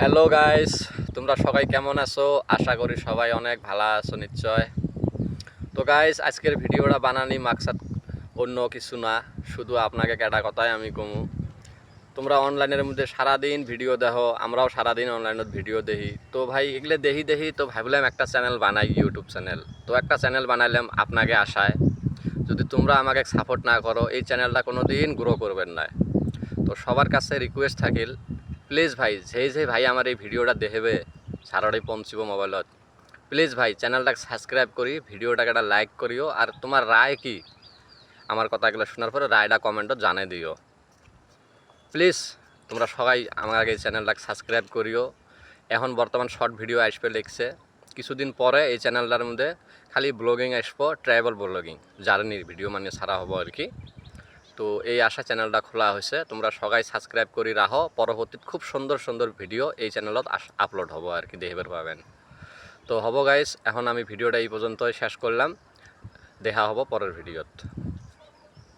Hello guys, তোমরা সবাই কেমন আছো? আশা করি সবাই অনেক ভালো আছো নিশ্চয়। তো গাইস, আজকের ভিডিওটা বানানি মাকসাদ অন্য কিছু না, শুধু আপনাকে একটা কথাই আমি কমু। তোমরা অনলাইনের মধ্যে সারাদিন ভিডিও দেখো, আমরাও সারাদিন অনলাইনত ভিডিও দেখি। তো ভাই এগুলো দেখি তো ভাবলাম একটা চ্যানেল বানাই, ইউটিউব চ্যানেল। তো একটা চ্যানেল বানাইলাম আপনাকে আশায়। যদি তোমরা আমাকে সাপোর্ট না করো, এই চ্যানেলটা কোনো দিন গ্রো করবেন না। তো সবার কাছে রিকোয়েস্ট থাকিল, প্লিজ ভাই, যে ভাই আমার এই ভিডিওটা দেখবে সারাটাই পৌঁছিব মোবাইলত, প্লিজ ভাই চ্যানেলটাকে সাবস্ক্রাইব করি, ভিডিওটাকে একটা লাইক করিও, আর তোমার রায় কি আমার কথাগুলো শোনার পরে রায়টা কমেন্টও জানিয়ে দিও। প্লিজ তোমরা সবাই আমাকে এই চ্যানেলটাকে সাবস্ক্রাইব করিও। এখন বর্তমান শর্ট ভিডিও আসবে লিখছে, কিছুদিন পরে এই চ্যানেলটার মধ্যে খালি ব্লগিং আসবো, ট্রাভেল ব্লগিং, জার্নির ভিডিও মানে ছাড়া হবো আর কি। তো এই আশা চ্যানেলটা খোলা হয়েছে, তোমরা সবাই সাবস্ক্রাইব করে রাখো, পরবর্তীতে খুব সুন্দর সুন্দর ভিডিও এই চ্যানেলত আপলোড হবো আর কি, দেখবার পাবেন। তো হবো গাইস, এখন আমি ভিডিওটা এই পর্যন্তই শেষ করলাম, দেখা হবো পরের ভিডিওত।